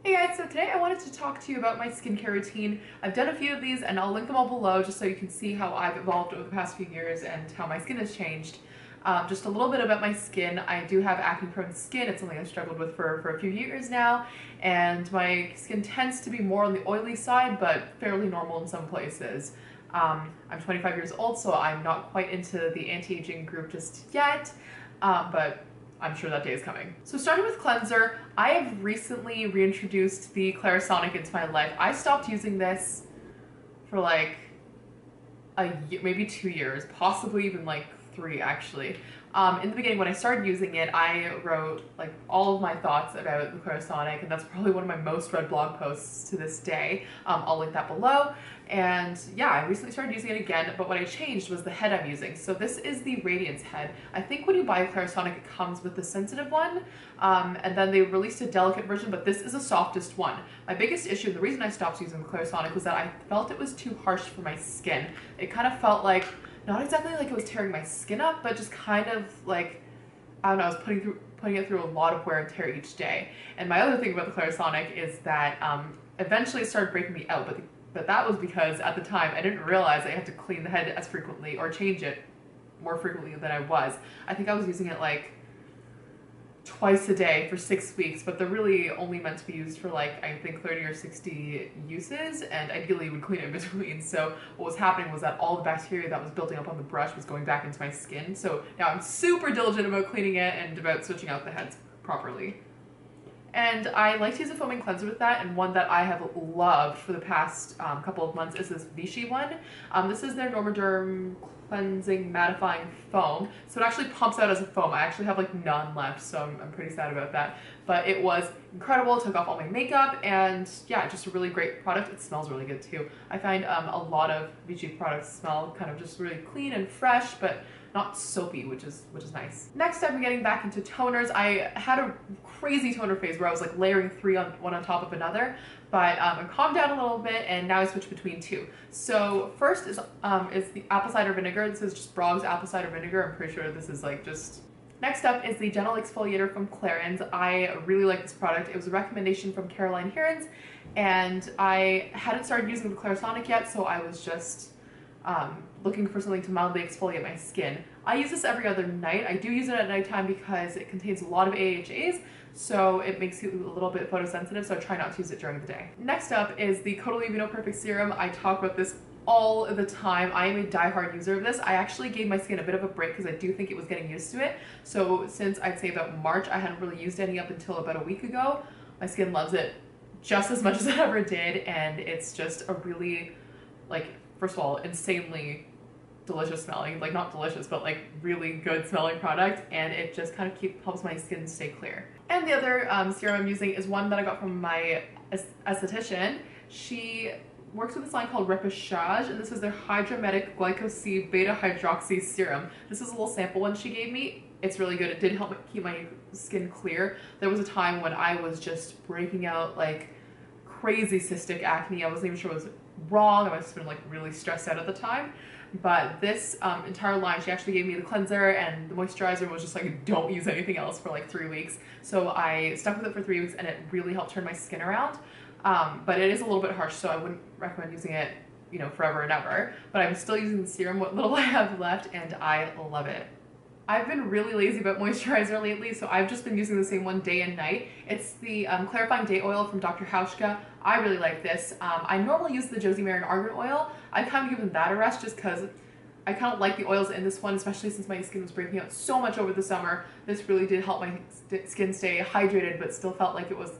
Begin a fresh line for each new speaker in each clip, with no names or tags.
Hey guys, so today I wanted to talk to you about my skincare routine. I've done a few of these and I'll link them all below just so you can see how I've evolved over the past few years and how my skin has changed. Just a little bit about my skin. I do have acne-prone skin. It's something I've struggled with for a few years now, and my skin tends to be more on the oily side but fairly normal in some places. I'm 25 years old, so I'm not quite into the anti-aging group just yet, but I'm sure that day is coming. So starting with cleanser, I have recently reintroduced the Clarisonic into my life. I stopped using this for like maybe 2 years, possibly even like 3 actually. In the beginning when I started using it, I wrote like all of my thoughts about the Clarisonic, and that's probably one of my most read blog posts to this day. I'll link that below. And yeah, I recently started using it again, but what I changed was the head I'm using. So this is the Radiance head. I think when you buy Clarisonic, it comes with the sensitive one, and then they released a delicate version, but this is the softest one. My biggest issue, and the reason I stopped using the Clarisonic, was that I felt it was too harsh for my skin. It kind of felt like, not exactly like it was tearing my skin up, but just kind of like, I don't know, I was putting it through a lot of wear and tear each day. And my other thing about the Clarisonic is that eventually it started breaking me out, but that was because at the time I didn't realize I had to clean the head as frequently or change it more frequently than I was. I think I was using it like twice a day for 6 weeks, but they're really only meant to be used for like, I think 30 or 60 uses, and ideally you would clean it in between. So what was happening was that all the bacteria that was building up on the brush was going back into my skin. So now I'm super diligent about cleaning it and about switching out the heads properly. And I like to use a foaming cleanser with that, and one that I have loved for the past couple of months is this Vichy one. This is their Normaderm cleansing mattifying foam, so it actually pumps out as a foam. I actually have like none left, so I'm pretty sad about that, but it was incredible. It took off all my makeup, and yeah, just a really great product. It smells really good too. I find a lot of Vichy products smell kind of just really clean and fresh, but not soapy, which is nice. Next up, I'm getting back into toners. I had a crazy toner phase where I was like layering one on top of another, but I calmed down a little bit, and now I switch between 2. So first is the apple cider vinegar. This is just Brog's apple cider vinegar. I'm pretty sure this is like just... Next up is the Gentle Exfoliator from Clarins. I really like this product. It was a recommendation from Caroline Hearns, and I hadn't started using the Clarisonic yet, so I was just looking for something to mildly exfoliate my skin. I use this every other night. I do use it at nighttime because it contains a lot of AHAs, so it makes you a little bit photosensitive, so I try not to use it during the day. Next up is the Caudalie Perfect Serum. I talk about this all the time. I am a diehard user of this. I actually gave my skin a bit of a break because I do think it was getting used to it. So since I'd say about March, I hadn't really used any up until about a week ago. My skin loves it just as much as it ever did, and it's just a really, like, first of all, insanely delicious smelling, like not delicious, but like really good smelling product, and it just kind of helps my skin stay clear. And the other serum I'm using is one that I got from my esthetician. She works with this line called Repechage, and this is their Hydramedic Glyco-C Beta Hydroxy Serum. This is a little sample one she gave me. It's really good. It did help keep my skin clear. There was a time when I was just breaking out like crazy cystic acne. I wasn't even sure what was wrong. I must have been like really stressed out at the time. But this entire line, she actually gave me the cleanser and the moisturizer, was just like, don't use anything else for like 3 weeks. So I stuck with it for 3 weeks, and it really helped turn my skin around. But it is a little bit harsh, so I wouldn't recommend using it, you know, forever and ever. But I'm still using the serum, what little I have left, and I love it. I've been really lazy about moisturizer lately, so I've just been using the same one day and night. It's the Clarifying Day Oil from Dr. Hauschka. I really like this. I normally use the Josie Maran Argan Oil. I've kind of given that a rest just because I kind of like the oils in this one, especially since my skin was breaking out so much over the summer. This really did help my skin stay hydrated, but still felt like it was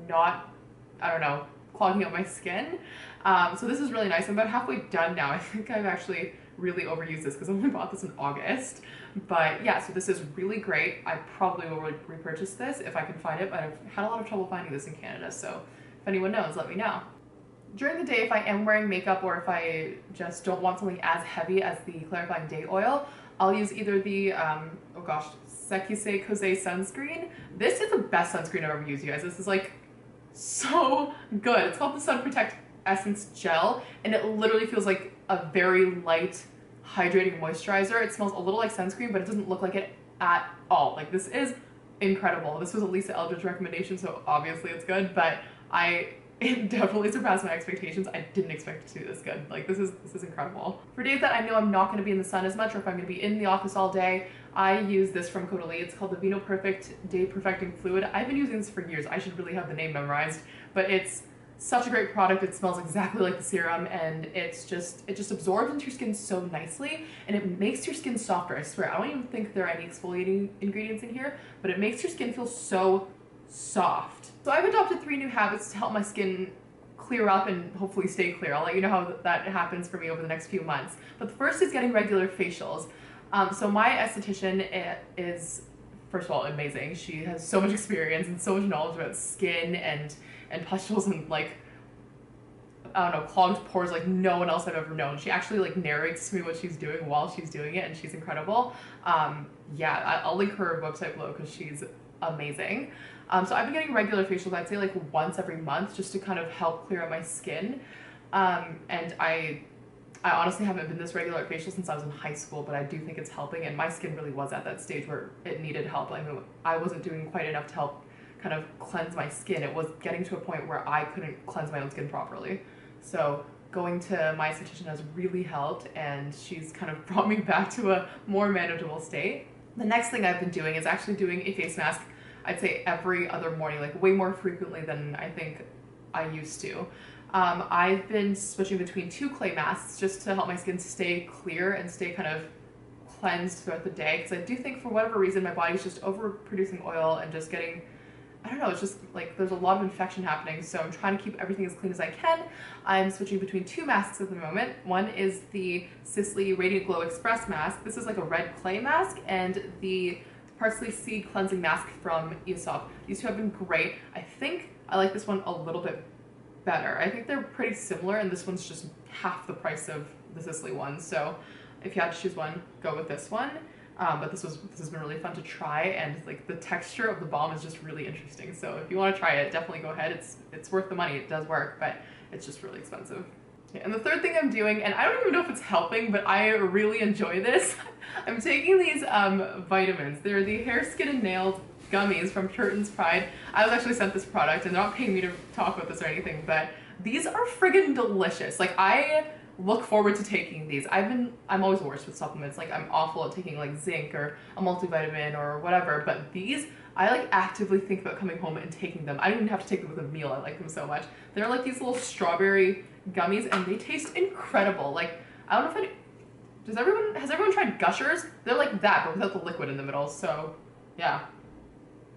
not, I don't know, clogging up my skin. So this is really nice. I'm about halfway done now. I think I've actually really overused this because I only bought this in August. But yeah, so this is really great. I probably will repurchase this if I can find it, but I've had a lot of trouble finding this in Canada, so if anyone knows, let me know. During the day, if I am wearing makeup or if I just don't want something as heavy as the Clarifying Day Oil, I'll use either the, oh gosh, Sekisei Kosei sunscreen. This is the best sunscreen I've ever used, you guys. This is like so good. It's called the Sun Protect Essence Gel, and it literally feels like a very light, hydrating moisturizer. It smells a little like sunscreen, but it doesn't look like it at all. Like, this is incredible. This was a Lisa Eldridge recommendation, so obviously it's good, but it definitely surpassed my expectations. I didn't expect it to be this good. Like, this is incredible. For days that I know I'm not going to be in the sun as much, or if I'm going to be in the office all day, I use this from Caudalie. It's called the Vino Perfect Day Perfecting Fluid. I've been using this for years. I should really have the name memorized, but it's such a great product. It smells exactly like the serum, and it just absorbs into your skin so nicely, and it makes your skin softer. I swear, I don't even think there are any exfoliating ingredients in here, but it makes your skin feel so soft. So I've adopted 3 new habits to help my skin clear up and hopefully stay clear. I'll let you know how that happens for me over the next few months. But the first is getting regular facials. So my esthetician is, first of all, amazing. She has so much experience and so much knowledge about skin and pustules and, like, I don't know, clogged pores like no one else I've ever known. She actually, like, narrates to me what she's doing while she's doing it, and she's incredible. Yeah, I'll link her website below because she's amazing. So I've been getting regular facials, I'd say like once every month, just to kind of help clear up my skin. And I honestly haven't been this regular at facial since I was in high school, but I do think it's helping, and my skin really was at that stage where it needed help. I mean, I wasn't doing quite enough to help kind of cleanse my skin. It was getting to a point where I couldn't cleanse my own skin properly. So going to my esthetician has really helped, and she's kind of brought me back to a more manageable state. The next thing I've been doing is actually doing a face mask, I'd say every other morning, like way more frequently than I think I used to. I've been switching between 2 clay masks just to help my skin stay clear and stay kind of cleansed throughout the day, because I do think for whatever reason my body's just overproducing oil and just getting, I don't know, it's just like there's a lot of infection happening, so I'm trying to keep everything as clean as I can. I'm switching between 2 masks at the moment. One is the Sisley Radiant Glow Express mask. This is like a red clay mask, and the Parsley Seed Cleansing Mask from Aesop. These 2 have been great. I think I like this one a little bit better. I think they're pretty similar, and this one's just half the price of the Sisley one, so if you had to choose one, go with this one. But this has been really fun to try, and like the texture of the balm is just really interesting. So if you want to try it, definitely go ahead. It's worth the money. It does work, but it's just really expensive. Okay, and the third thing I'm doing, and I don't even know if it's helping, but I really enjoy this. I'm taking these vitamins. They're the Hair, Skin, and Nails gummies from Turton's Pride. I was actually sent this product, and they're not paying me to talk about this or anything, but these are friggin' delicious. Like, I look forward to taking these. I'm always the worst with supplements. Like, I'm awful at taking like zinc or a multivitamin or whatever, but these, I like actively think about coming home and taking them. I don't even have to take them with a meal. I like them so much. They're like these little strawberry gummies, and they taste incredible. Like, I don't know if has everyone tried Gushers? They're like that, but without the liquid in the middle, so yeah.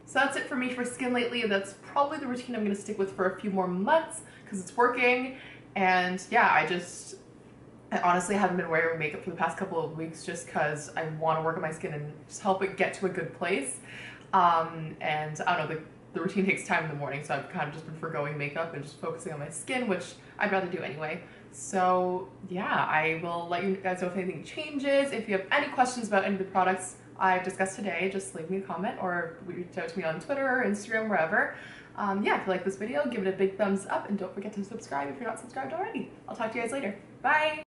So that's it for me for skin lately. That's probably the routine I'm gonna stick with for a few more months because it's working. And yeah, I honestly haven't been wearing makeup for the past couple of weeks just because I want to work on my skin and just help it get to a good place. And I don't know, the routine takes time in the morning, so I've kind of just been forgoing makeup and just focusing on my skin, which I'd rather do anyway. So yeah, I will let you guys know if anything changes. If you have any questions about any of the products I've discussed today, just leave me a comment or reach out to me on Twitter or Instagram, wherever. Yeah, if you like this video, give it a big thumbs up, and don't forget to subscribe if you're not subscribed already. I'll talk to you guys later. Bye!